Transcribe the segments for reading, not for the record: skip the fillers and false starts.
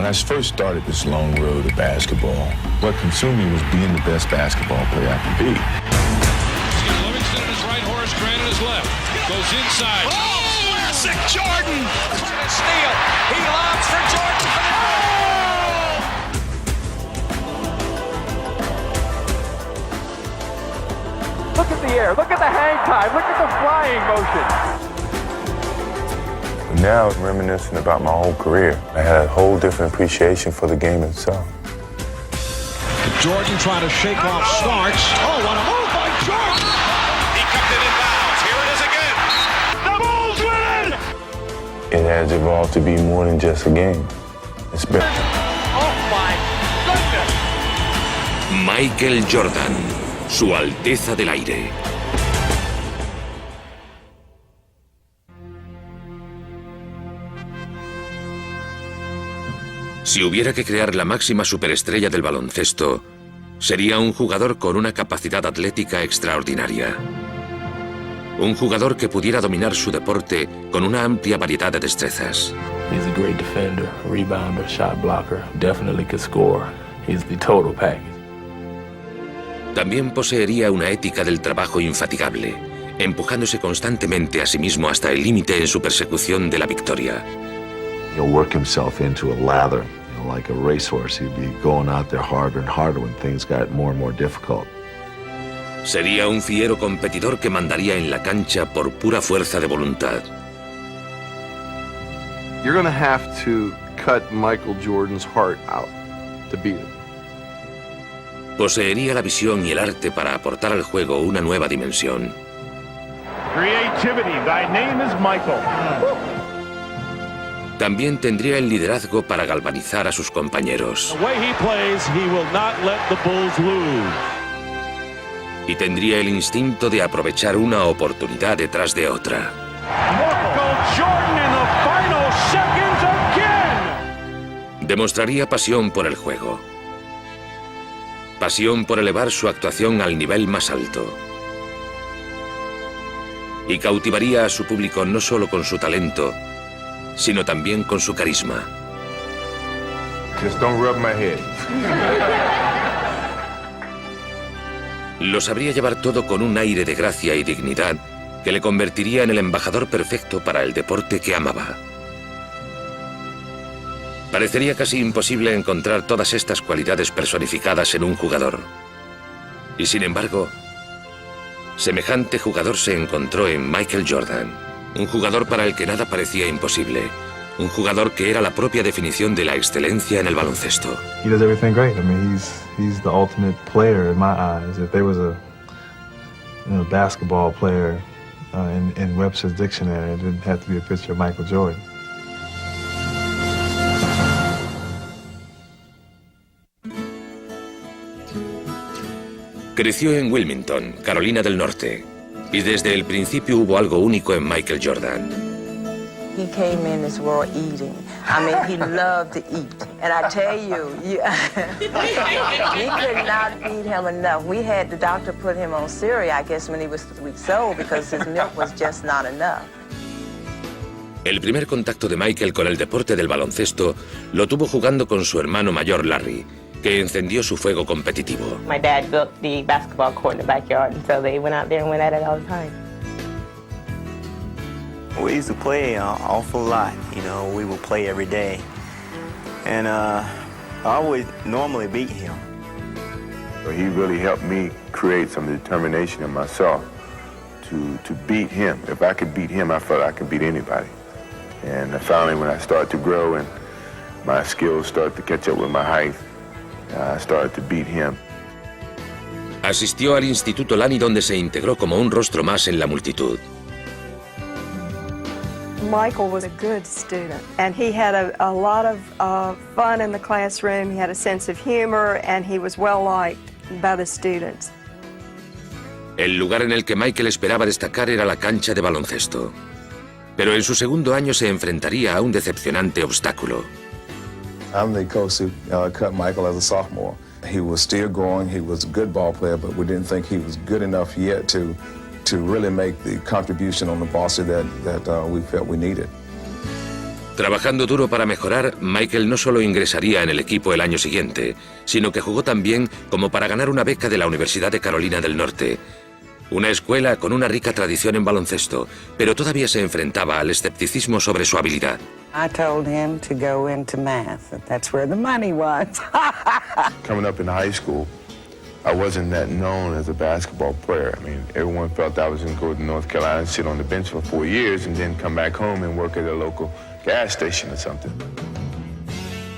When I first started this long road of basketball, what consumed me was being the best basketball player I could be. Livingston in his right, Horace Grant in his left. Goes inside. Oh, classic Jordan! Steal. He lobs for Jordan for the Look at the air. Look at the hang time. Look at the flying motion. Now it's reminiscing about my whole career. I had a whole different appreciation for the game itself. Jordan trying to shake off Starks. Oh, what a move by Jordan! He kept it in bounds. Here it is again. The Bulls win! It has evolved to be more than just a game. It's been... Oh my goodness! Michael Jordan, Su Alteza del Aire. Si hubiera que crear la máxima superestrella del baloncesto, sería un jugador con una capacidad atlética extraordinaria. Un jugador que pudiera dominar su deporte con una amplia variedad de destrezas. He's a great defender, rebounder, shot blocker, definitely could score. He's the total package. También poseería una ética del trabajo infatigable, empujándose constantemente a sí mismo hasta el límite en su persecución de la victoria. He'll work himself into a lather, like a racehorse. He'd be going out there harder and harder when things got more and more difficult. Sería un fiero competidor que mandaría en la cancha por pura fuerza de voluntad. You're going to have to cut Michael Jordan's heart out to beat him. Poseería la visión y el arte para aportar al juego una nueva dimensión. Creativity. Thy name is Michael. También tendría el liderazgo para galvanizar a sus compañeros. Y tendría el instinto de aprovechar una oportunidad detrás de otra. Demostraría pasión por el juego. Pasión por elevar su actuación al nivel más alto. Y cautivaría a su público no solo con su talento, sino también con su carisma. Just don't rub my head. Lo sabría llevar todo con un aire de gracia y dignidad que le convertiría en el embajador perfecto para el deporte que amaba. Parecería casi imposible encontrar todas estas cualidades personificadas en un jugador. Y sin embargo, semejante jugador se encontró en Michael Jordan. Un jugador para el que nada parecía imposible. Un jugador que era la propia definición de la excelencia en el baloncesto. He does everything great. I mean, he's the ultimate player in my eyes. If there was a basketball player in Webster's dictionary, it didn't have to be a picture of Michael Jordan. Creció en Wilmington, Carolina del Norte. Y desde el principio hubo algo único en Michael Jordan. He came in this world eating. I mean, he loved to eat. And I tell you, we could not feed him enough. We had the doctor put him on cereal, I guess, when he was 3 weeks old because his milk was just not enough. El primer contacto de Michael con el deporte del baloncesto lo tuvo jugando con su hermano mayor Larry, que encendió su fuego competitivo. My dad built the basketball court in the backyard, and so they went out there and went at it all the time. We used to play an awful lot, you know, we would play every day. And I always normally beat him. He really helped me create some determination in myself to beat him. If I could beat him, I felt I could beat anybody. And finally, when I started to grow and my skills started to catch up with my height, I started to beat him. Asistió al Instituto Lani, donde se integró como un rostro más en la multitud. Michael was a good student, and he had a lot of fun in the classroom. He had a sense of humor, and he was well liked by the students. El lugar en el que Michael esperaba destacar era la cancha de baloncesto. Pero en su segundo año se enfrentaría a un decepcionante obstáculo. I'm the coach who cut Michael as a sophomore. He was still growing. He was a good ball player, but we didn't think he was good enough yet to really make the contribution on the varsity that we felt we needed. Trabajando duro para mejorar, Michael no solo ingresaría en el equipo el año siguiente, sino que jugó también como para ganar una beca de la Universidad de Carolina del Norte. Una escuela con una rica tradición en baloncesto, pero todavía se enfrentaba al escepticismo sobre su habilidad. I told him to go into math. That's where the money was. Coming up in high school, I wasn't that known as a basketball player. I mean, everyone felt I was going to go to North Carolina and sit on the bench for 4 years and then come back home and work at a local gas station or something.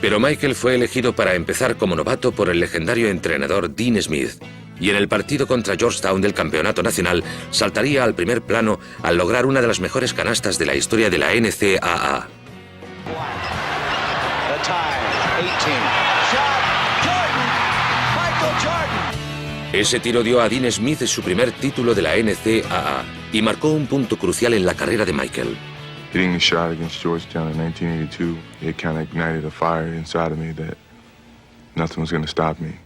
Pero Michael fue elegido para empezar como novato por el legendario entrenador Dean Smith, y en el partido contra Georgetown del campeonato nacional saltaría al primer plano al lograr una de las mejores canastas de la historia de la NCAA. Ese tiro dio a Dean Smith su primer título de la NCAA y marcó un punto crucial en la carrera de Michael. Hitting the shot against Georgetown in 1982, it kind of ignited a fire inside of me that nothing was going to stop me.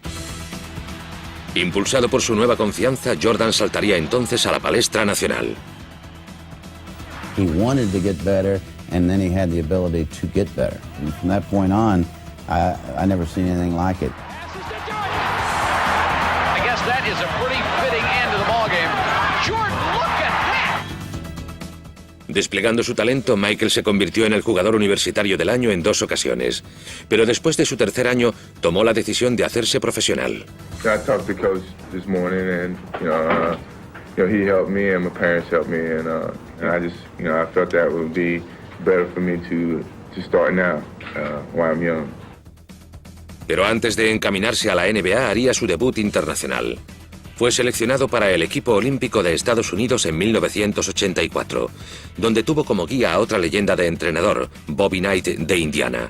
Impulsado por su nueva confianza, Jordan saltaría entonces a la palestra nacional. He wanted to get better, and then he had the ability to get better. And from that point on, I never seen anything like it. I guess that is a pretty fitting end to the ballgame. Jordan, look at that! Desplegando su talento, Michael se convirtió en el jugador universitario del año en 2 ocasiones. Pero después de su tercer año, tomó la decisión de hacerse profesional. I talked to Coach this morning, and he helped me, and my parents helped me, and I just, I felt that would be better for me to start now, while I'm young. Pero antes de encaminarse a la NBA, haría su debut internacional. Fue seleccionado para el equipo olímpico de Estados Unidos en 1984, donde tuvo como guía a otra leyenda de entrenador, Bobby Knight de Indiana.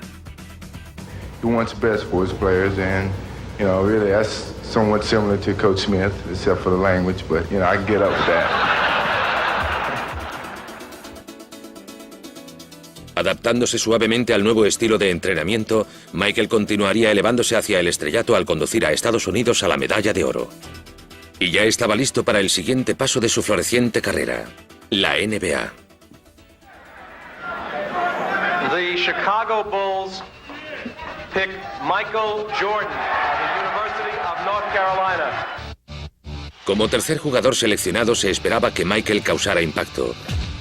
He wants best for his players, and really that's somewhat similar to Coach Smith, except for the language, but I can get up with that. Adaptándose suavemente al nuevo estilo de entrenamiento, Michael continuaría elevándose hacia el estrellato al conducir a Estados Unidos a la medalla de oro. Y ya estaba listo para el siguiente paso de su floreciente carrera, la NBA. The Chicago Bulls pick Michael Jordan of the University of North Carolina. Como tercer jugador seleccionado se esperaba que Michael causara impacto,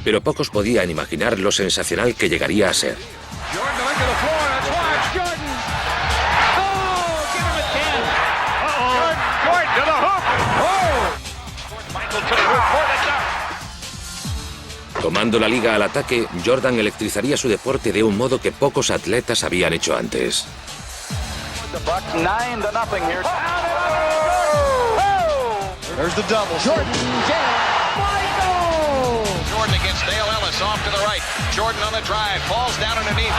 pero pocos podían imaginar lo sensacional que llegaría a ser. Tomando la liga al ataque, Jordan electrizaría su deporte de un modo que pocos atletas habían hecho antes. There's the double. Jordan against Dale Ellis off to the right. Jordan on the drive, falls down underneath.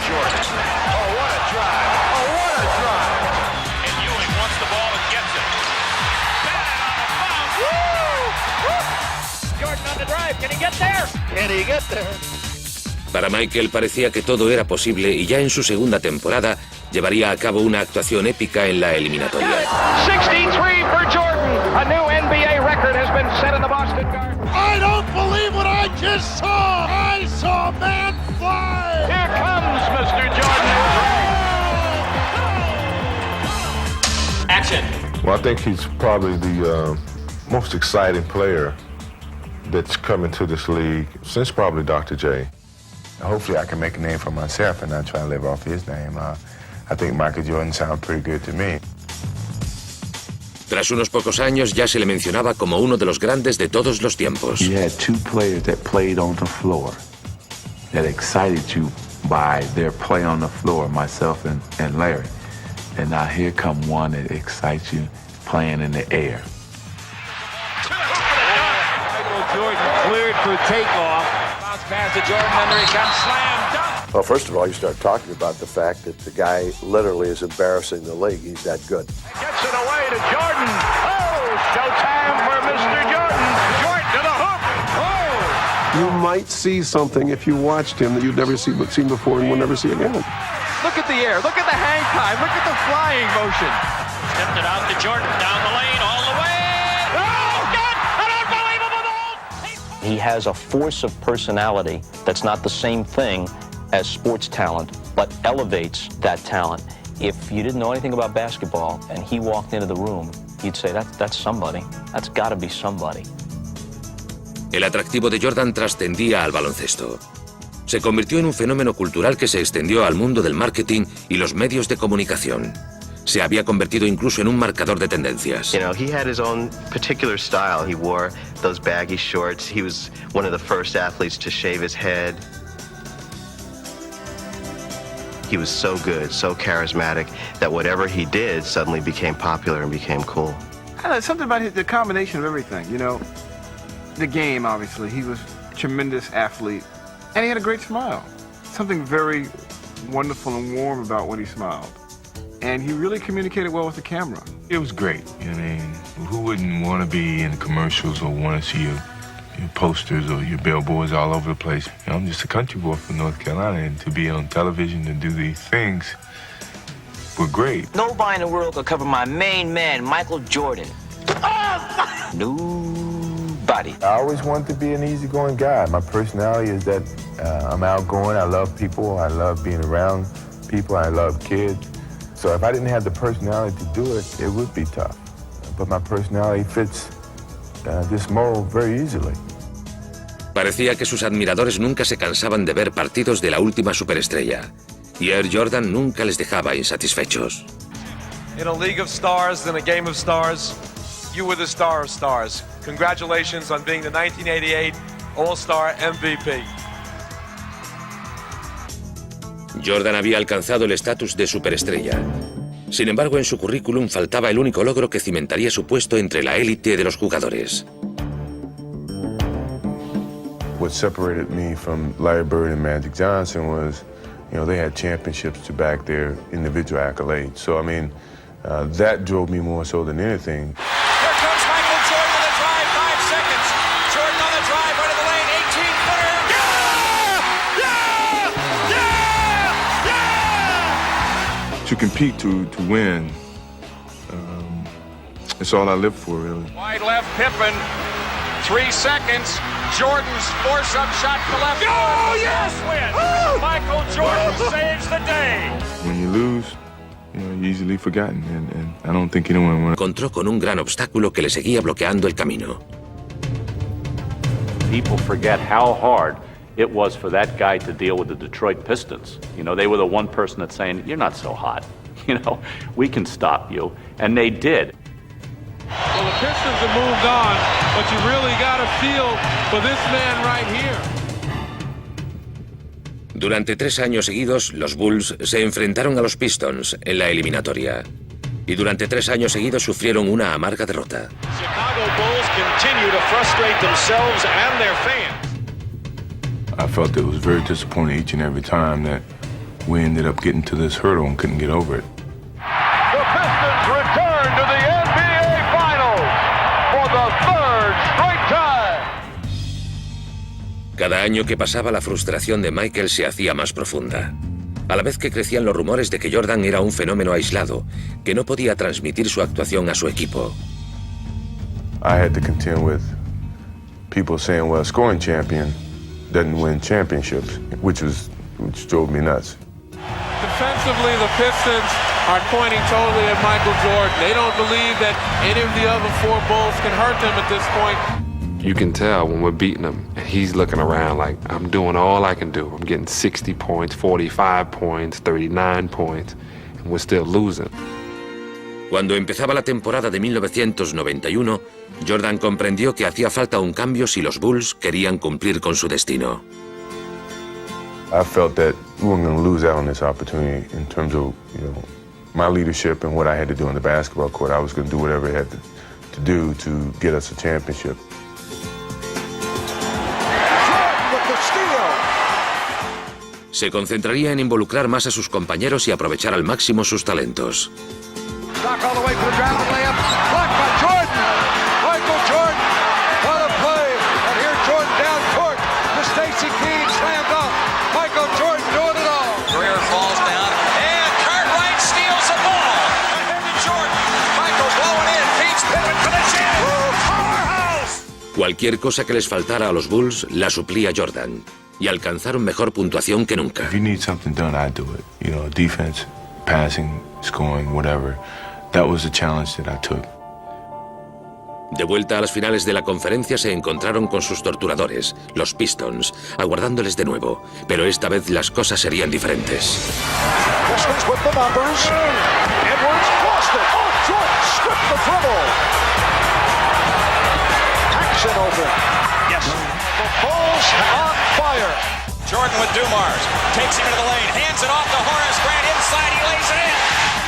Jordan. Oh, what a drive. Oh, what a drive. And Ewing wants the ball and gets it. Jordan on the drive. Can he get there? Can he get there? Para Michael parecía que todo era posible y ya en su segunda temporada llevaría a cabo una actuación épica en la eliminatoria. 63 for Jordan. A new NBA record has been set in the Boston Garden. I don't believe what I just saw. I saw a man fly. Here comes Mr. Jordan. Action. Well, I think he's probably the most exciting player that's come into this league since probably Dr. J. Hopefully I can make a name for myself and not try to live off his name. I think Michael Jordan sounds pretty good to me. Tras unos pocos años ya se le mencionaba como uno de los grandes de todos los tiempos. You had 2 players that played on the floor that excited you by their play on the floor, myself and Larry. And now here come one that excites you playing in the air. Michael Jordan cleared for takeoff. Bounce pass to Jordan, under he comes, slam dunk. Well, first of all, you start talking about the fact that the guy literally is embarrassing the league. He's that good. Gets it away to Jordan. Oh, showtime for Mr. Jordan. Jordan to the hoop. Oh! You might see something if you watched him that you'd never seen before and will never see again. Look at the air. Look at the hang time. Look at the flying motion. Stepped it out to Jordan down the lane all the way. Oh, God! An unbelievable ball! He has a force of personality that's not the same thing as sports talent, but elevates that talent. If you didn't know anything about basketball and he walked into the room, you'd say, that's somebody. That's got to be somebody. El atractivo de Jordan trascendía al baloncesto. Se convirtió en un fenómeno cultural que se extendió al mundo del marketing y los medios de comunicación. Se había convertido incluso en un marcador de tendencias. You know, he had his own particular style. He wore those baggy shorts. He was one of the first athletes to shave his head. He was so good, so charismatic, that whatever he did suddenly became popular and became cool. I don't know, something about the combination of everything, you know. The game, obviously. He was a tremendous athlete. And he had a great smile. Something very wonderful and warm about when he smiled. And he really communicated well with the camera. It was great. I mean, who wouldn't want to be in commercials or want to see your posters or your billboards all over the place? You know, I'm just a country boy from North Carolina, and to be on television and do these things were great. Nobody in the world could cover my main man, Michael Jordan. Nobody. I always wanted to be an easygoing guy. My personality is that I'm outgoing. I love people. I love being around people. I love kids. So if I didn't have the personality to do it, it would be tough. But my personality fits this mold very easily. Parecía que sus admiradores nunca se cansaban de ver partidos de la última superestrella. Y Air Jordan nunca les dejaba insatisfechos. In a league of stars, in a game of stars, you were the star of stars. Congratulations on being the 1988 All-Star MVP. Jordan había alcanzado el estatus de superestrella. Sin embargo, en su currículum faltaba el único logro que cimentaría su puesto entre la élite de los jugadores. What separated me from Larry Bird and Magic Johnson was, you know, they had championships to back their individual accolades. So, I mean, that drove me more so than anything. Here comes Michael Jordan on the drive, 5 seconds. Jordan on the drive, right of the lane, 18-footer. To compete, to win, it's all I live for, really. Wide left, Pippen, 3 seconds. Jordan's force-up shot to left. Oh, yes! Win. Michael Jordan saves the day. When you lose, you know, you're easily forgotten, and I don't think anyone wants. Encontró con un gran obstáculo que le seguía bloqueando el camino. People forget how hard it was for that guy to deal with the Detroit Pistons. You know, they were the one person that's saying, "You're not so hot. You know, we can stop you," and they did. Well, the Pistons have moved on, but you really got to feel for this man right here. Durante 3 años seguidos, los Bulls se enfrentaron a los Pistons en la eliminatoria. Y durante 3 años seguidos sufrieron una amarga derrota. Chicago Bulls continue to frustrate themselves and their fans. I felt it was very disappointing each and every time that we ended up getting to this hurdle and couldn't get over it. The Pistons return to the NBA Finals for the 3rd straight time. Cada año que pasaba, la frustración de Michael se hacía más profunda. A la vez que crecían los rumores de que Jordan era un fenómeno aislado, que no podía transmitir su actuación a su equipo. I had to contend with people saying, well, a scoring champion doesn't win championships, which drove me nuts. Defensively, the Pistons are pointing totally at Michael Jordan. They don't believe that any of the other 4 Bulls can hurt them at this point. You can tell when we're beating him, and he's looking around like, I'm doing all I can do. I'm getting 60 points, 45 points, 39 points, and we're still losing. Cuando empezaba la temporada de 1991, Jordan comprendió que hacía falta un cambio si los Bulls querían cumplir con su destino. I felt that we weren't going to lose out on this opportunity in terms of, you know, my leadership and what I had to do on the basketball court. I was going to do whatever I had to do to get us a championship. Se concentraría en involucrar más a sus compañeros y aprovechar al máximo sus talentos. Knock all the way to the ground, layup, blocked by Jordan. Michael Jordan, what a play. And here Jordan down court to Stacey Keene, slam dunk. Michael Jordan doing it all. Greer falls down, and Cartwright steals the ball. Ahead to Jordan. Michael blowing in, feeds Pippen for the jam. Powerhouse! Cualquier cosa que les faltara a los Bulls la suplía Jordan y alcanzaron mejor puntuación que nunca. If you need something done, I do it. You know, defense, passing, scoring, whatever. That was the challenge that I took. De vuelta a las finales de la conferencia se encontraron con sus torturadores, los Pistons, aguardándoles de nuevo, pero esta vez las cosas serían diferentes. Pistons with the numbers. Edwards lost it. Oh, Jordan stripped the dribble. Paxson open. Yes. The Bulls on fire. Jordan with Dumars. Takes him into the lane. Hands it off to Horace Grant. Inside, he lays it in.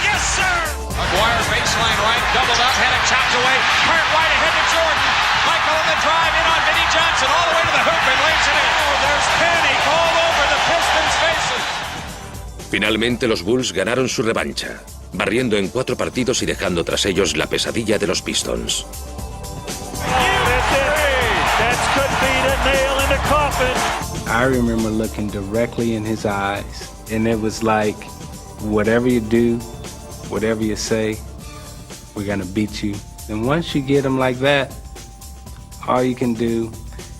Yes, sir. McGuire baseline right. Doubled up. Had it chopped away. Hart right ahead to Jordan. Michael in the drive. In on Vinnie Johnson. All the way to the hoop and lays it in. Oh, there's panic all over the Pistons' faces. Finalmente los Bulls ganaron su revancha, barriendo en 4 partidos y dejando tras ellos la pesadilla de los Pistons. I remember looking directly in his eyes, and it was like, whatever you do, whatever you say, we're gonna beat you. And once you get him like that, all you can do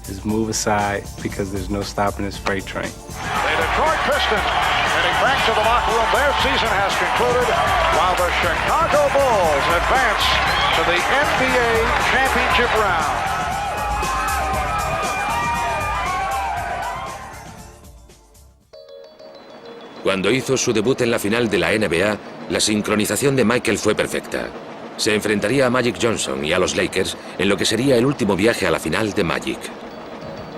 is move aside because there's no stopping his freight train. The Detroit Pistons heading back to the locker room. Their season has concluded while the Chicago Bulls advance to the NBA championship round. Cuando hizo su debut en la final de la NBA, la sincronización de Michael fue perfecta. Se enfrentaría a Magic Johnson y a los Lakers en lo que sería el último viaje a la final de Magic.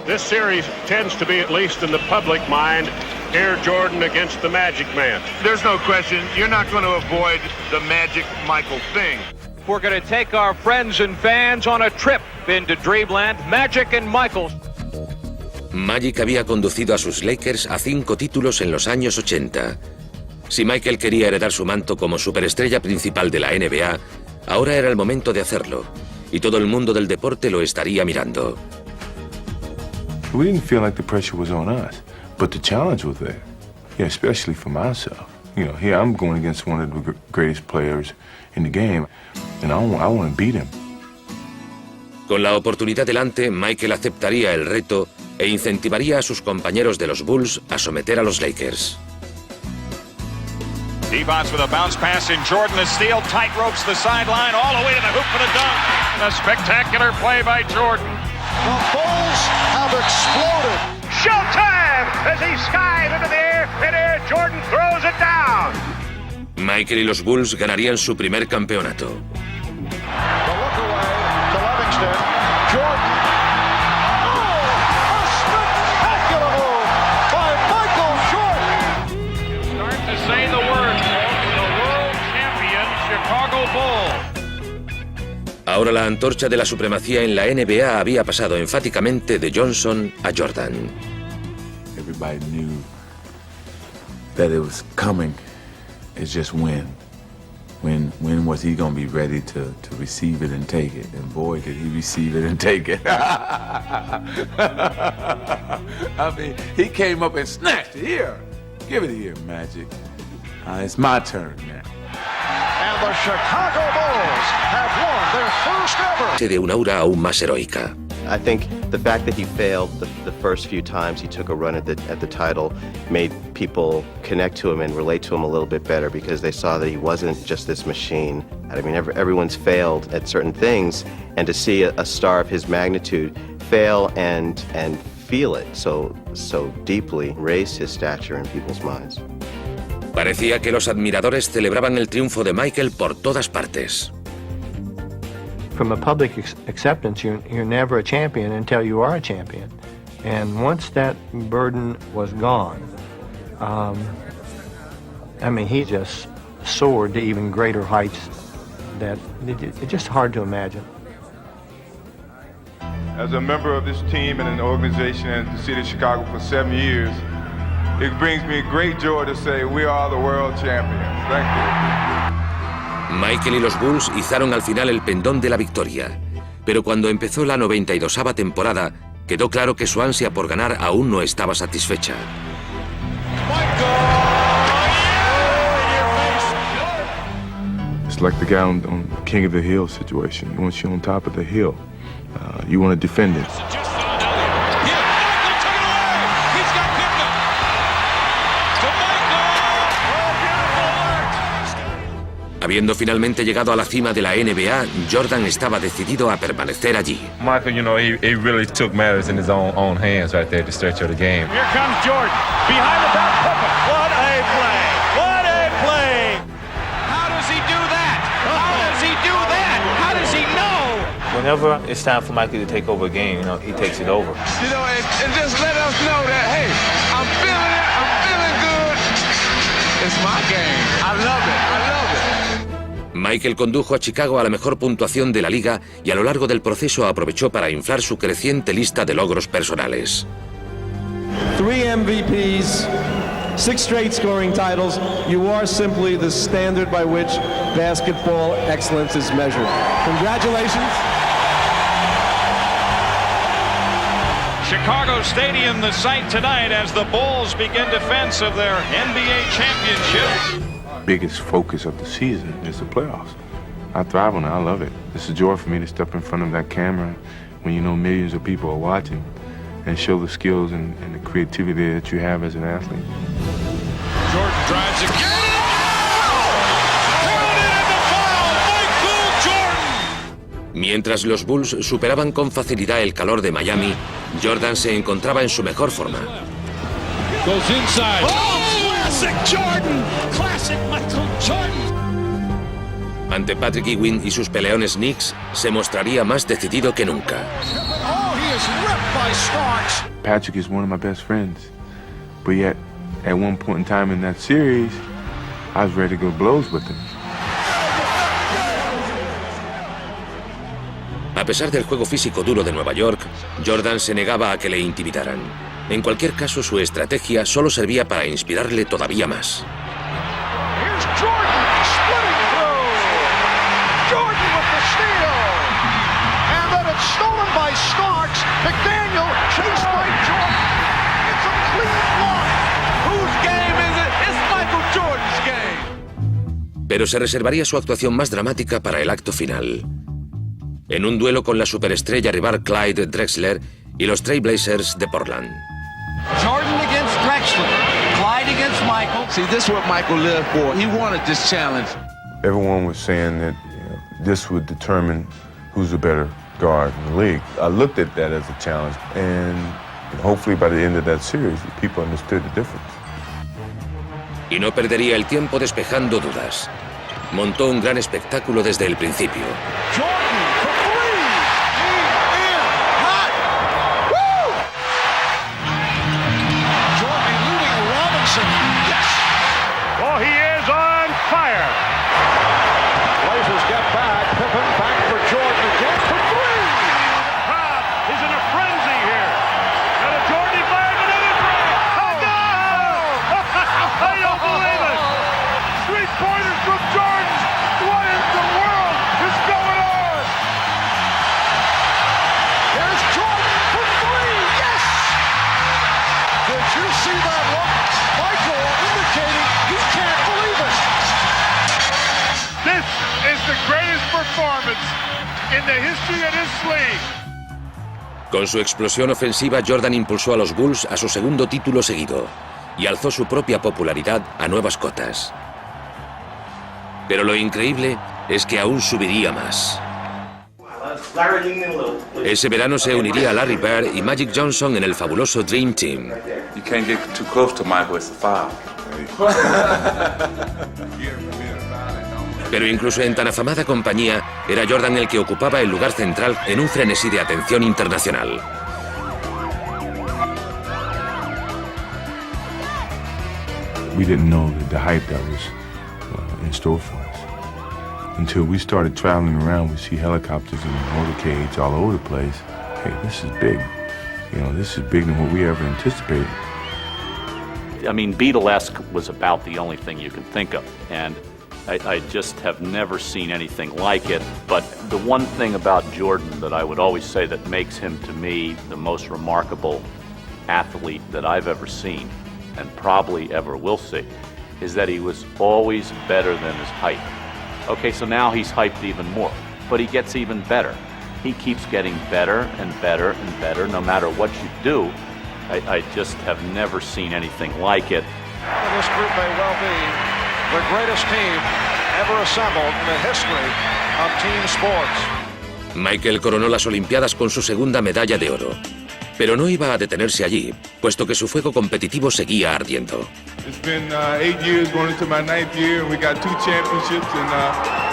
This series tends to be, at least in the public mind, Air Jordan against the Magic Man. There's no question, you're not going to avoid the Magic Michael thing. We're going to take our friends and fans on a trip into Dreamland, Magic and Michael. Magic había conducido a sus Lakers a 5 títulos en los años 80. Si Michael quería heredar su manto como superestrella principal de la NBA, ahora era el momento de hacerlo, y todo el mundo del deporte lo estaría mirando. We didn't feel like the pressure was on us, but the challenge was there, yeah, especially for myself. You know, here I'm going against one of the greatest players in the game, and I want to beat him. Con la oportunidad delante, Michael aceptaría el reto e incentivaría a sus compañeros de los Bulls a someter a los Lakers. Devos with a bounce pass in Jordan. The steal, tight ropes the sideline, all the way to the hoop for the dunk. And a spectacular play by Jordan. The Bulls have exploded. Showtime as he skies into the air. Midair, Jordan throws it down. Michael y los Bulls ganarían su primer campeonato. The look away to Livingston. Jordan. Oh, a spectacular move by Michael Jordan. Start to say the word. The world champion Chicago Bulls. Ahora la antorcha de la supremacía en la NBA había pasado enfáticamente de Johnson a Jordan. Everybody knew that it was coming. It's just when. When was he going to be ready to receive it and take it? And boy, did he receive it and take it. I mean, he came up and snatched it. Here, give it here, Magic. It's my turn now. And the Chicago Bulls have won their first ever. De una aura aún más heroica. I think the fact that he failed the first few times he took a run at the title made people connect to him and relate to him a little bit better because they saw that he wasn't just this machine. I mean, everyone's failed at certain things, and to see a star of his magnitude fail and feel it so deeply raised his stature in people's minds. Parecía que los admiradores celebraban el triunfo de Michael por todas partes. From a public acceptance, you're never a champion until you are a champion. And once that burden was gone, I mean, he just soared to even greater heights that it's just hard to imagine. As a member of this team and an organization in the city of Chicago for 7 years, it brings me great joy to say we are the world champions. Thank you. Michael y los Bulls izaron al final el pendón de la victoria, pero cuando empezó la 92ª temporada, quedó claro que su ansia por ganar aún no estaba satisfecha. It's like the guy on King of the Hill situation. Once you're on top of the hill, You want to defend it. Habiendo finalmente llegado a la cima de la NBA, Jordan estaba decidido a permanecer allí. Michael, you know, he really took matters in his own hands right there at the stretch of the game. Here comes Jordan. Behind the back, what a play! What a play! How does he do that? How does he do that? How does he know? Whenever it's time for Michael to take over a game, you know, he takes it over. You know, and just let us know that, hey, I'm feeling good. It's my game. I love it. I love it. Michael condujo a Chicago a la mejor puntuación de la liga y a lo largo del proceso aprovechó para inflar su creciente lista de logros personales. 3 MVPs, 6 straight scoring titles. You are simply the standard by which basketball excellence is measured. Congratulations. Chicago Stadium, the site tonight as the Bulls begin defense of their NBA championship. Biggest focus of the season is the playoffs. I thrive on it. I love it. It's a joy for me to step in front of that camera when you know millions of people are watching and show the skills and the creativity that you have as an athlete. Jordan drives again. Counted in the foul. Michael Jordan. Mientras los Bulls superaban con facilidad el calor de Miami, Jordan se encontraba en su mejor forma. Goes inside. Oh, classic Jordan. Classic Michael Jordan. Ante Patrick Ewing y sus peleones Knicks, se mostraría más decidido que nunca. Oh, he is ripped by Starks. Patrick is one of my best friends, but yet, at one point in time in that series, I was ready to go blows with him. A pesar del juego físico duro de Nueva York, Jordan se negaba a que le intimidaran. En cualquier caso, su estrategia solo servía para inspirarle todavía más. Pero se reservaría su actuación más dramática para el acto final. En un duelo con la superestrella rival Clyde Drexler y los Trail Blazers de Portland. Jordan against Drexler, Clyde against Michael. See, this is what Michael lived for. He wanted this challenge. Everyone was saying that this would determine who's a better guard in the league. I looked at that as a challenge, and hopefully by the end of that series, people understood the difference. Y no perdería el tiempo despejando dudas. Montó un gran espectáculo desde el principio. Oh, he is on fire. Blazers get back. Pippen back for Jordan again for three. The crowd is in a frenzy here. And a Jordan environment in his right. Oh, no! I don't believe it. 3-pointers from Jordan. What in the world is going on? There's Jordan for three. Yes! Did you see that look? Michael indicating he can't believe it. This is the greatest performance in the history of this league. Con su explosión ofensiva, Jordan impulsó a los Bulls a su segundo título seguido y alzó su propia popularidad a nuevas cotas. Pero lo increíble es que aún subiría más. Ese verano se uniría a Larry Bird y Magic Johnson en el fabuloso Dream Team. You can't get too close to Michael, it's a foul. Pero incluso en tan afamada compañía, era Jordan el que ocupaba el lugar central en un frenesí de atención internacional. We didn't know the hype that was in store for us. Until we started traveling around, we see helicopters and motorcades all over the place. Hey, this is big. You know, this is bigger than what we ever anticipated. I mean, Beatlesque was about the only thing you can think of, and I just have never seen anything like it. But the one thing about Jordan that I would always say that makes him, to me, the most remarkable athlete that I've ever seen, and probably ever will see, is that he was always better than his height. Okay, so now he's hyped even more, but he gets even better. he keeps getting better and better and better no matter what you do. I just have never seen anything like it. This group may well be the greatest team ever assembled in the history of team sports. Michael coronó las Olimpiadas con su segunda medalla de oro. Pero no iba a detenerse allí, puesto que su fuego competitivo seguía ardiendo. It's been 8 years, going into my 9th year, and we got 2 championships, and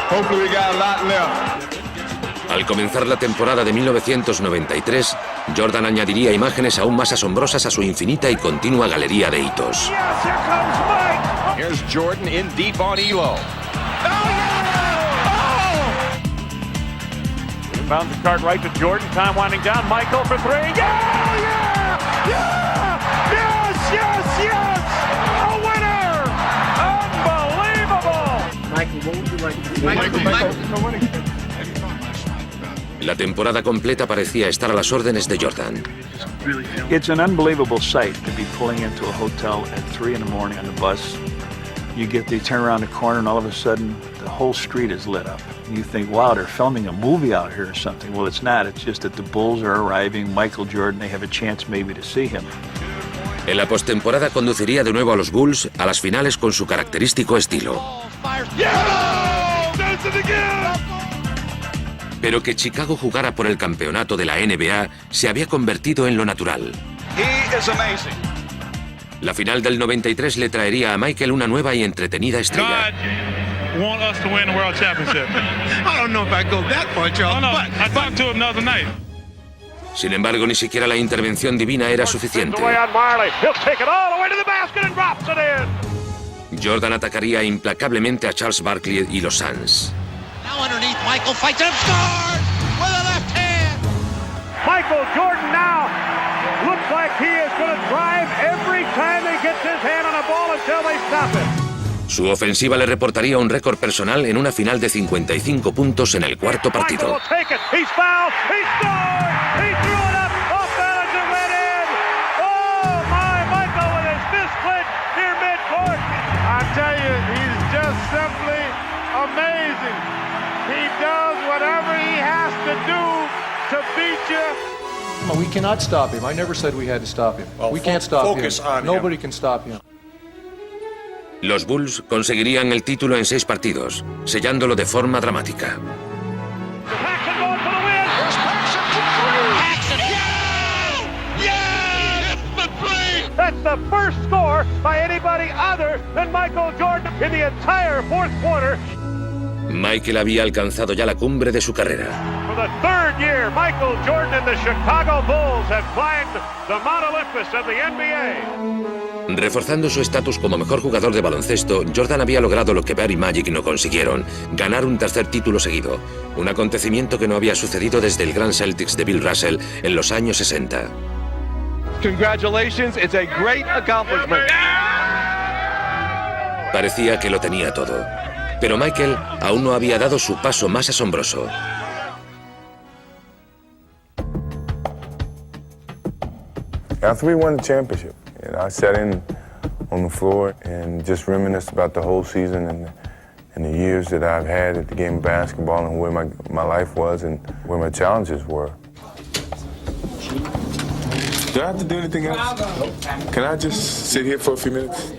hopefully we got a lot left. Al comenzar la temporada de 1993, Jordan añadiría imágenes aún más asombrosas a su infinita y continua galería de hitos. Here's Jordan in deep on Elo. Found the card right to Jordan. Time winding down. Michael for three. Yeah! Yeah! Yeah! Yes! Yes! Yes! A winner! Unbelievable! Michael, what would you like to do? La temporada completa parecía estar a las órdenes de Jordan. It's an unbelievable sight to be pulling into a hotel at 3 in the morning on the bus. You turn around the corner and all of a sudden the whole street is lit up. You think, wow, they're filming a movie out here or something. Well, it's not. It's just that the Bulls are arriving. Michael Jordan, they have a chance maybe to see him. En la postemporada conduciría de nuevo a los Bulls a las finales con su característico estilo. Pero que Chicago jugara por el campeonato de la NBA se había convertido en lo natural. La final del 93 le traería a Michael una nueva y entretenida estrella. Want us to win the world championship. I don't know if I go that far, Charles. But I talked to him the other night. Sin embargo, ni siquiera la intervención divina era suficiente. Jordan atacaría implacablemente a Charles Barkley y los Suns. Now underneath, Michael fights and scores with a left hand. Michael Jordan now looks like he is going to drive every time he gets his hand on a ball until they stop it. Su ofensiva le reportaría un récord personal en una final de 55 puntos en el cuarto partido. We cannot stop him. I never said we had to stop him. We can't stop him. Nobody can stop him. Los Bulls conseguirían el título en 6 partidos, sellándolo de forma dramática. That's the first score by anybody other than Michael Jordan in the entire fourth quarter. Michael había alcanzado ya la cumbre de su carrera. For the third year, Michael Jordan and the Chicago Bulls have climbed the Mount Olympus of the NBA. Reforzando su estatus como mejor jugador de baloncesto, Jordan había logrado lo que Barry y Magic no consiguieron, ganar un tercer título seguido, un acontecimiento que no había sucedido desde el Gran Celtics de Bill Russell en los años 60. Congratulations, it's a great accomplishment. Parecía que lo tenía todo, pero Michael aún no había dado su paso más asombroso. After we won the championship, I sat in on the floor and just reminisced about the whole season and the years that I've had at the game of basketball and where my life was and where my challenges were. Do I have to do anything else? Can I just sit here for a few minutes?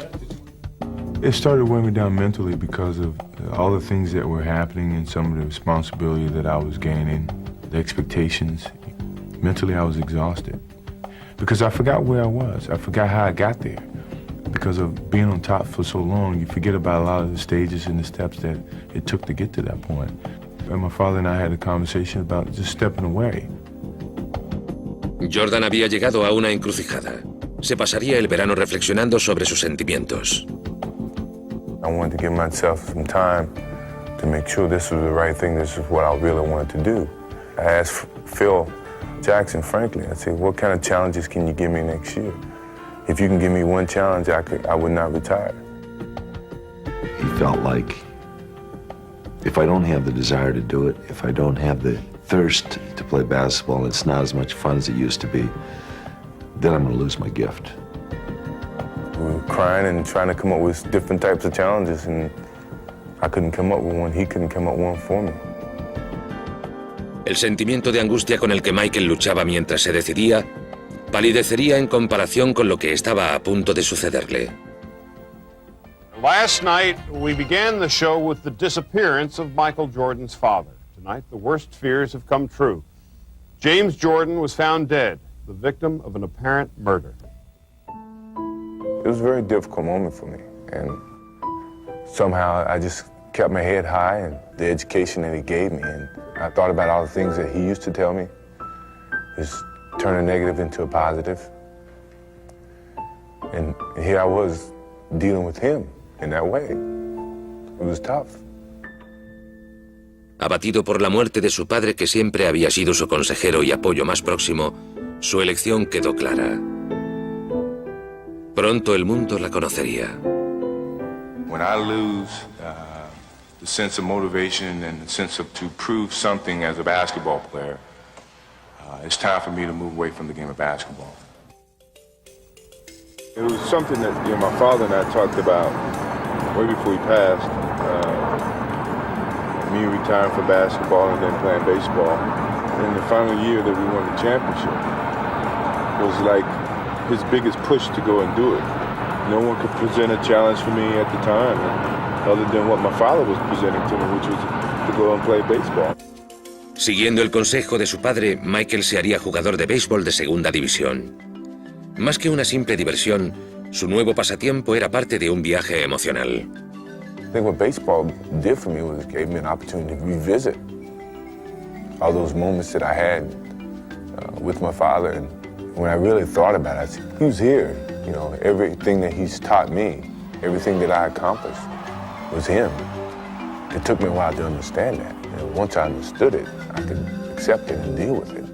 It started weighing me down mentally because of all the things that were happening and some of the responsibility that I was gaining, the expectations. Mentally, I was exhausted because I forgot where I was. I forgot how I got there. Because of being on top for so long, you forget about a lot of the stages and the steps that it took to get to that point. And my father and I had a conversation about just stepping away. Jordan había llegado a una encrucijada. Se pasaría el verano reflexionando sobre sus sentimientos. I wanted to give myself some time to make sure this was the right thing, this is what I really wanted to do. I asked Phil Jackson, frankly, I said, what kind of challenges can you give me next year? If you can give me one challenge, I would not retire. He felt like if I don't have the desire to do it, if I don't have the thirst to play basketball, it's not as much fun as it used to be, then I'm going to lose my gift. We were crying and trying to come up with different types of challenges, and I couldn't come up with one. He couldn't come up with one for me. El sentimiento de angustia con el que Michael luchaba mientras se decidía palidecería en comparación con lo que estaba a punto de sucederle. Last night, we began the show with the disappearance of Michael Jordan's father. Tonight, the worst fears have come true. James Jordan was found dead, the victim of an apparent murder. It was a very difficult moment for me, and somehow I just kept my head high and the education that he gave me, and I thought about all the things that he used to tell me, just turn a negative into a positive. And here I was dealing with him in that way. It was tough. Abatido por la muerte de su padre, que siempre había sido su consejero y apoyo más próximo, su elección quedó clara. Pronto el mundo la conocería. When I lose the sense of motivation and the sense of to prove something as a basketball player, it's time for me to move away from the game of basketball. It was something that my father and I talked about way before he passed. Me retiring from basketball and then playing baseball. And in the final year that we won the championship was like his biggest push to go and do it. No one could present a challenge for me at the time, other than what my father was presenting to me, which was to go and play baseball. Siguiendo el consejo de su padre, Michael se haría jugador de béisbol de segunda división. Más que una simple diversión, su nuevo pasatiempo era parte de un viaje emocional. I think what baseball did for me was it gave me an opportunity to revisit all those moments that I had with my father. And when I really thought about it, I said, he was here. You know, everything that he's taught me, everything that I accomplished was him. It took me a while to understand that. And once I understood it, I could accept it and deal with it.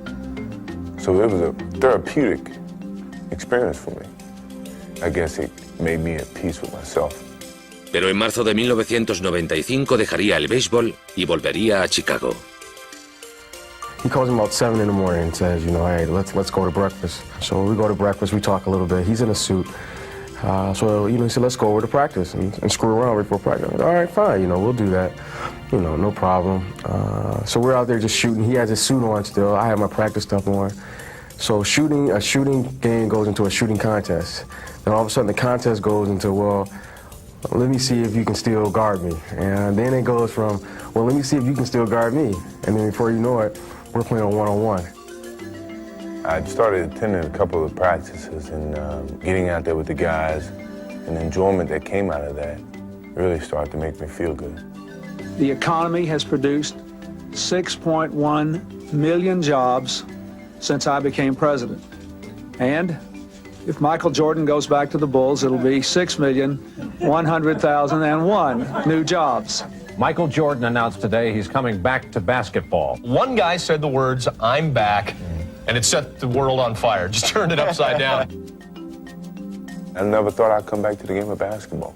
So it was a therapeutic experience for me. I guess it made me at peace with myself. Pero en marzo de 1995 dejaría el béisbol y volvería a Chicago. He calls him about 7 in the morning and says, you know, hey, let's go to breakfast. So we go to breakfast, we talk a little bit. He's in a suit. So, you know, he said, let's go over to practice and screw around before practice. All right, fine, you know, we'll do that. You know, no problem. So we're out there just shooting. He has his suit on still. I have my practice stuff on. So a shooting game goes into a shooting contest. Then all of a sudden the contest goes into, well, let me see if you can still guard me. And then it goes from, well, let me see if you can still guard me. And then before you know it, we're playing one-on-one. I started attending a couple of practices and getting out there with the guys, and the enjoyment that came out of that really started to make me feel good. The economy has produced 6.1 million jobs since I became president. And if Michael Jordan goes back to the Bulls, it'll be 6,100,001 new jobs. Michael Jordan announced today he's coming back to basketball. One guy said the words, "I'm back," and it set the world on fire. Just turned it upside down. I never thought I'd come back to the game of basketball.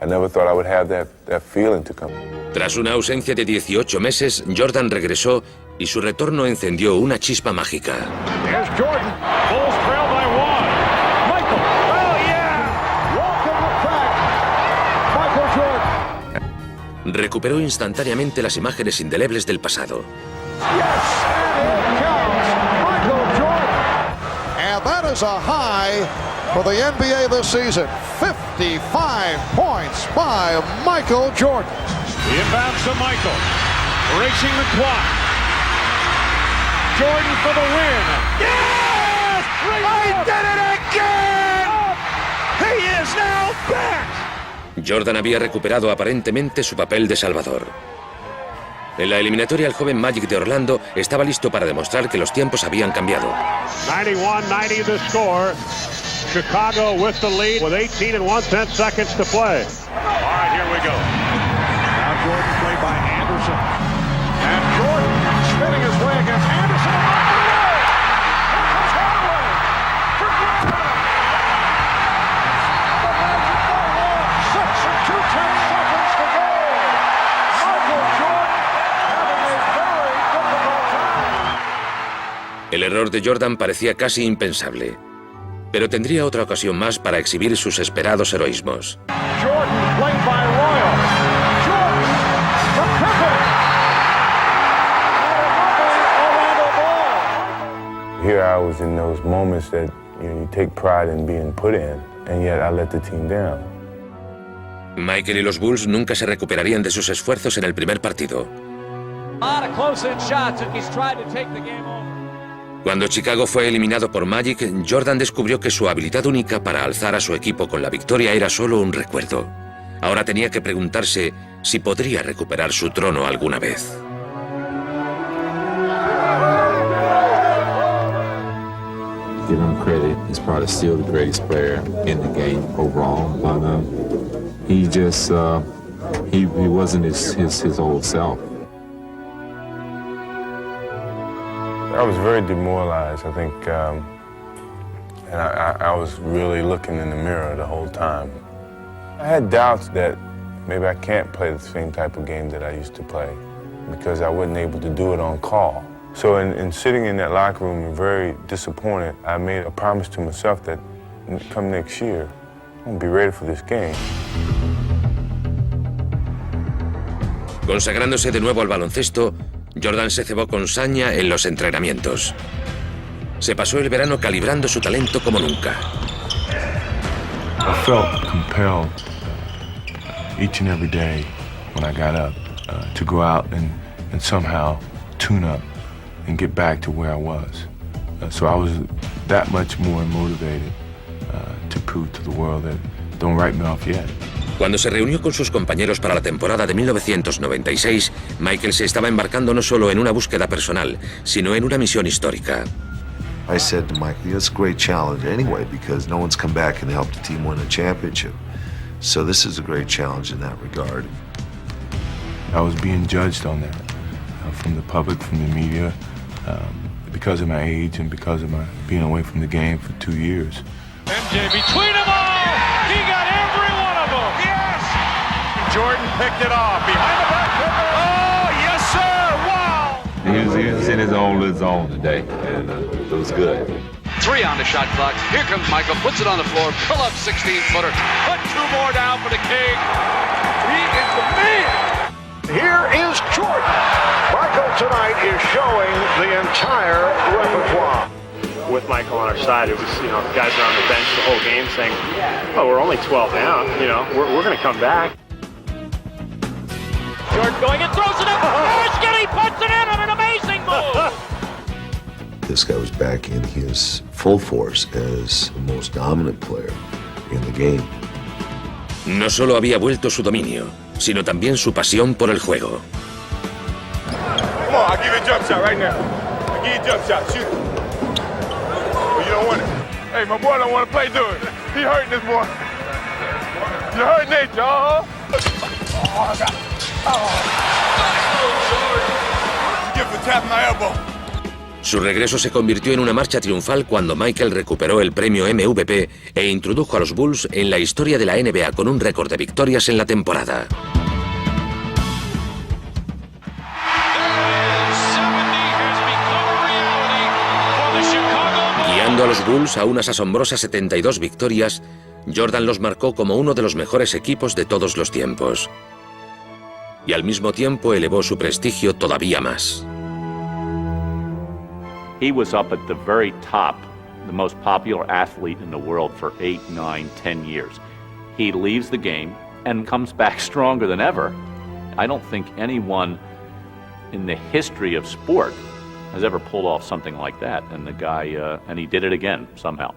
I never thought I would have that feeling to come. Tras una ausencia de 18 meses, Jordan regresó y su retorno encendió una chispa mágica. Here's Jordan. Bulls trail by one. Michael. Oh, yeah. Welcome back. Michael Jordan. Recuperó instantáneamente las imágenes indelebles del pasado. Yes, and it counts. Michael Jordan. And that is a high for the NBA this season. 55 points by Michael Jordan. The inbounds to Michael. Racing the clock. Jordan for the win. Yes! I did it again! He is now back! Jordan había recuperado aparentemente su papel de salvador. En la eliminatoria, el joven Magic de Orlando estaba listo para demostrar que los tiempos habían cambiado. 91-90 the score. Chicago with the lead with 18 and 1/10 seconds to play. All right, here we go. Now Jordan played by Anderson. And Jordan spinning his way against Anderson. El error de Jordan parecía casi impensable, pero tendría otra ocasión más para exhibir sus esperados heroísmos. Jordan played by Royal. Jordan from Pippen. I was in those moments that you take pride in being put in, and yet I let the team down. Michael y los Bulls nunca se recuperarían de sus esfuerzos en el primer partido. Cuando Chicago fue eliminado por Magic, Jordan descubrió que su habilidad única para alzar a su equipo con la victoria era solo un recuerdo. Ahora tenía que preguntarse si podría recuperar su trono alguna vez. Give him credit. He's probably still the greatest player in the game overall, but he just he wasn't his old self. I was very demoralized, I think, and I was really looking in the mirror the whole time. I had doubts that maybe I can't play the same type of game that I used to play because I wasn't able to do it on call. So in sitting in that locker room and very disappointed, I made a promise to myself that come next year, I'm gonna be ready for this game. Consagrándose de nuevo al baloncesto, Jordan se cebó con saña en los entrenamientos. Se pasó el verano calibrando su talento como nunca. I felt compelled each and every day when I got up to go out and somehow tune up and get back to where I was. So I was that much more motivated to prove to the world that don't write me off yet. Cuando se reunió con sus compañeros para la temporada de 1996, Michael se estaba embarcando no solo en una búsqueda personal, sino en una misión histórica. I said to Michael, it's a great challenge anyway because no one's come back and helped the team win a championship. So this is a great challenge in that regard. I was being judged on that from the public, from the media, because of my age and because of my being away from the game for 2 years. MJ between them all! He got every one of them! Yes! Jordan picked it off behind the back. Oh, yes, sir! Wow! He was in his own little zone today, and it was good. 3 on the shot clock. Here comes Michael, puts it on the floor, pull up 16-footer, put 2 more down for the King. He is the man! Here is Jordan. Michael tonight is showing the entire repertoire. With Michael on our side, it was, guys are on the bench the whole game saying, oh, we're only 12 down, we're going to come back. Jordan going and throws it up. He puts it in on an amazing move. This guy was back in his full force as the most dominant player in the game. No solo había vuelto su dominio, sino también su pasión por el juego. Come on, I'll give you a jump shot right now. I'll give you a jump shot. Shoot. You don't want it. Hey, my boy don't want to play through it. He hurting this boy. You hurt Nate, y'all. Oh, I got it. You give him a tap in my elbow. Su regreso se convirtió en una marcha triunfal cuando Michael recuperó el premio MVP e introdujo a los Bulls en la historia de la NBA con un récord de victorias en la temporada. Guiando a los Bulls a unas asombrosas 72 victorias, Jordan los marcó como uno de los mejores equipos de todos los tiempos. Y al mismo tiempo elevó su prestigio todavía más. He was up at the very top, the most popular athlete in the world for 8, 9, 10 years. He leaves the game and comes back stronger than ever. I don't think anyone in the history of sport has ever pulled off something like that. And the guy, and he did it again somehow.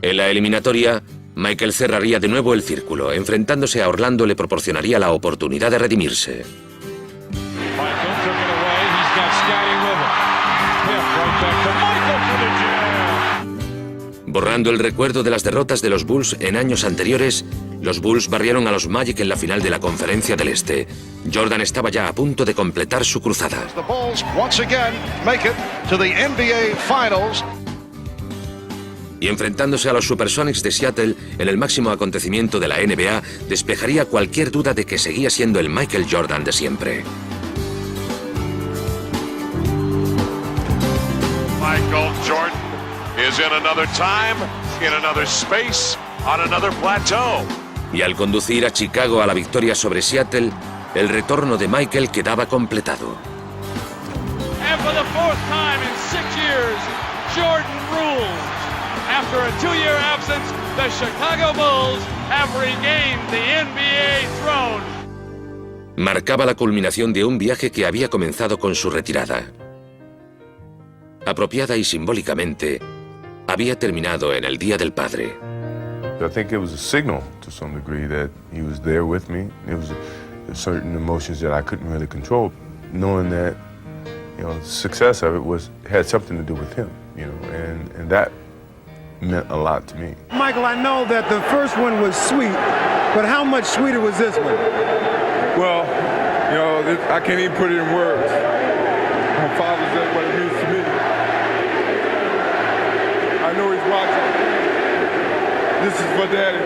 En la eliminatoria, Michael cerraría de nuevo el círculo. Enfrentándose a Orlando le proporcionaría la oportunidad de redimirse. Borrando el recuerdo de las derrotas de los Bulls en años anteriores, los Bulls barrieron a los Magic en la final de la Conferencia del Este. Jordan estaba ya a punto de completar su cruzada. Y enfrentándose a los Supersonics de Seattle en el máximo acontecimiento de la NBA, despejaría cualquier duda de que seguía siendo el Michael Jordan de siempre. Michael Jordan is in another time, in another space, on another plateau. Y al conducir a Chicago a la victoria sobre Seattle, el retorno de Michael quedaba completado. for the fourth time in 6 years, Jordan rules. After a 2-year absence, the Chicago Bulls have regained the NBA throne. Marcaba la culminación de un viaje que había comenzado con su retirada. Apropiada y simbólicamente, había terminado en el Día del Padre. I think it was a signal to some degree that he was there with me. It was certain emotions that I couldn't really control, knowing that, you know, the success of it had something to do with him, you know, and that meant a lot to me. Michael, I know that the first one was sweet, but how much sweeter was this one? Well, you know, I can't even put it in words. My Father's Day, what it means to me. I know he's watching. This is for Daddy.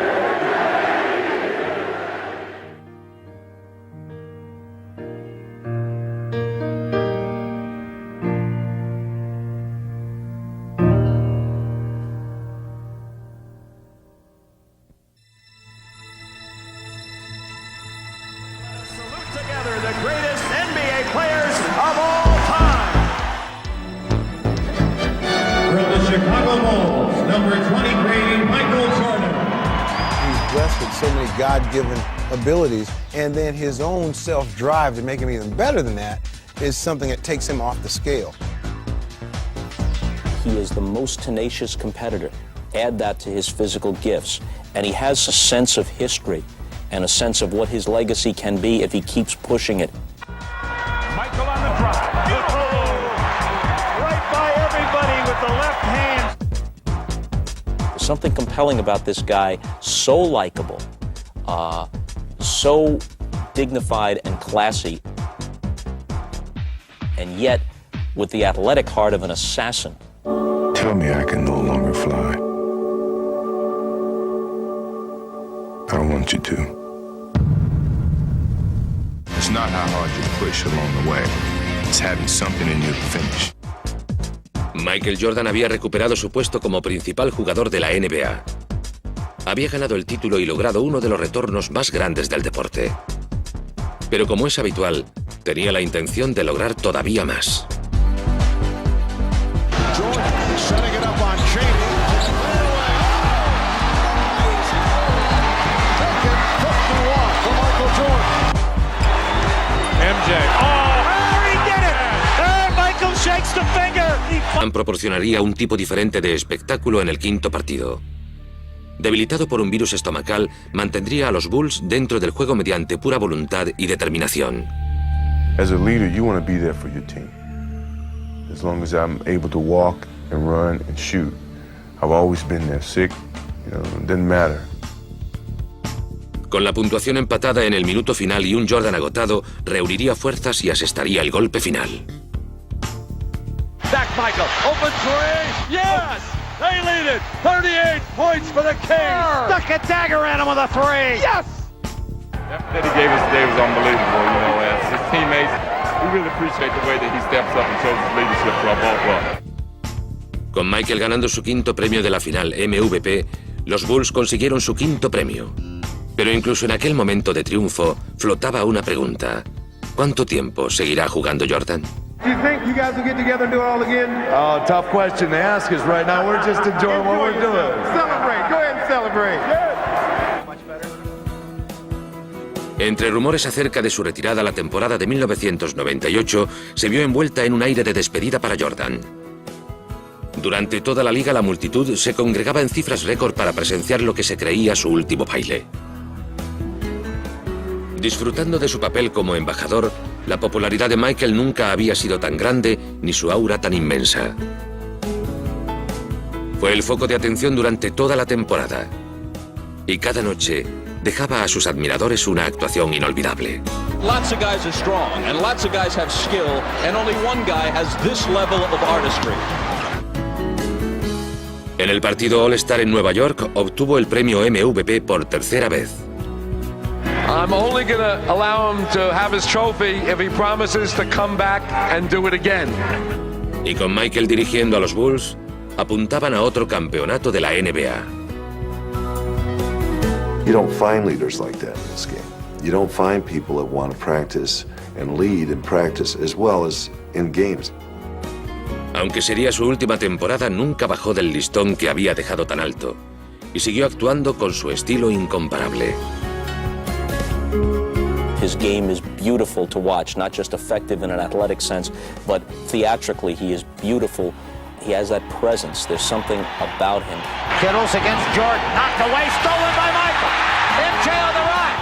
God-given abilities, and then his own self-drive to make him even better than that is something that takes him off the scale. He is the most tenacious competitor. Add that to his physical gifts, and he has a sense of history and a sense of what his legacy can be if he keeps pushing it. Michael on the drive. Right by everybody with the left hand. There's something compelling about this guy, so likable. So dignified and classy, and yet with the athletic heart of an assassin. Tell me I can no longer fly. I don't want you to. It's not how hard you push along the way. It's having something in you to finish. Michael Jordan había recuperado su puesto como principal jugador de la NBA. Había ganado el título y logrado uno de los retornos más grandes del deporte. Pero como es habitual, tenía la intención de lograr todavía más. Jordan proporcionaría un tipo diferente de espectáculo en el quinto partido. Debilitado por un virus estomacal, mantendría a los Bulls dentro del juego mediante pura voluntad y determinación. As a leader, you want to be there for your team. As long as I'm able to walk and run and shoot, I've always been there. Sick, you know, it doesn't matter. Con la puntuación empatada en el minuto final y un Jordan agotado, reuniría fuerzas y asestaría el golpe final. Back Michael, open three, yes! They lead it, 38 points for the Kings. Stuck a dagger at him with a three, yes! That he gave us today was unbelievable, you know, as his teammates, we really appreciate the way that he steps up and shows his leadership to our ball club. Con Michael ganando su quinto premio de la final MVP, los Bulls consiguieron su quinto premio. Pero incluso en aquel momento de triunfo, flotaba una pregunta. ¿Cuánto tiempo seguirá jugando Jordan? Do you think you guys will get together and do it all again? Oh, tough question to ask us right now. We're just enjoying what we're doing. Celebrate. Go ahead and celebrate. Entre rumores acerca de su retirada, la temporada de 1998 se vio envuelta en un aire de despedida para Jordan. Durante toda la liga, la multitud se congregaba en cifras récord para presenciar lo que se creía su último baile. Disfrutando de su papel como embajador, la popularidad de Michael nunca había sido tan grande ni su aura tan inmensa. Fue el foco de atención durante toda la temporada. Y cada noche dejaba a sus admiradores una actuación inolvidable. Lots of guys are strong and lots of guys have skill and only one guy has this level of artistry. En el partido All-Star en Nueva York obtuvo el premio MVP por tercera vez. I'm only going to allow him to have his trophy if he promises to come back and do it again. Y con Michael dirigiendo a los Bulls, apuntaban a otro campeonato de la NBA. You don't find leaders like that in this game. You don't find people that want to practice and lead and practice as well as in games. Aunque sería su última temporada, nunca bajó del listón que había dejado tan alto y siguió actuando con su estilo incomparable. His game is beautiful to watch, not just effective in an athletic sense, but theatrically he is beautiful. He has that presence. There's something about him. Kittles against Jordan, knocked away, stolen by Michael. In jail to the right.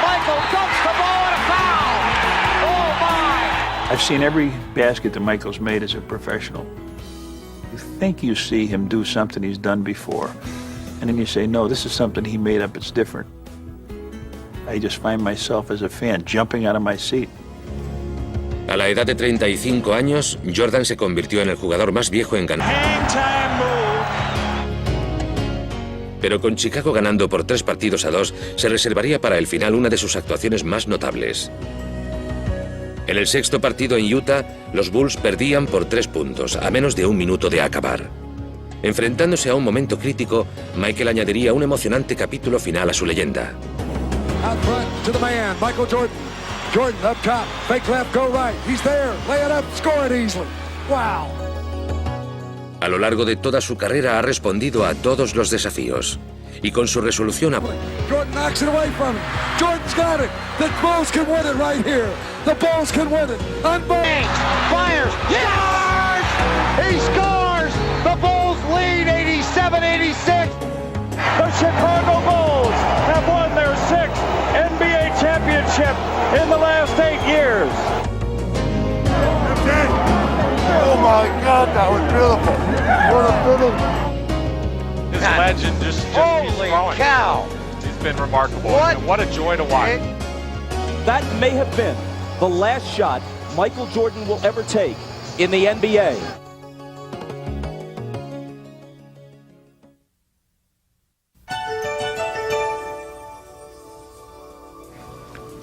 Michael dumps the ball and a foul. Oh my! I've seen every basket that Michael's made as a professional. You think you see him do something he's done before, and then you say, no, this is something he made up, it's different. I just find myself as a fan jumping out of my seat. A la edad de 35 años, Jordan se convirtió en el jugador más viejo en ganar. Pero con Chicago ganando por 3-2, se reservaría para el final una de sus actuaciones más notables. En el sexto partido en Utah, los Bulls perdían por 3 puntos, a menos de un minuto de acabar. Enfrentándose a un momento crítico, Michael añadiría un emocionante capítulo final a su leyenda. Out front to the man, Michael Jordan. Jordan up top, fake left, go right. He's there, lay it up, score it easily. Wow. A lo largo de toda su carrera ha respondido a todos los desafíos. Y con su resolución a... Jordan knocks it away from him. Jordan's got it. The Bulls can win it right here. The Bulls can win it. Fires. Yes! He scores! The Bulls lead 87-86. The Chicago Bulls have won their 6th NBA championship in the last 8 years. Oh my God, that was beautiful. What a finish. This legend just Holy cow! He's been remarkable. What? And what a joy to watch. That may have been the last shot Michael Jordan will ever take in the NBA.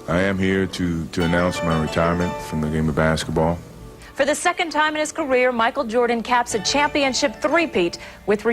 I am here to announce my retirement from the game of basketball. For the second time in his career, Michael Jordan caps a championship three-peat with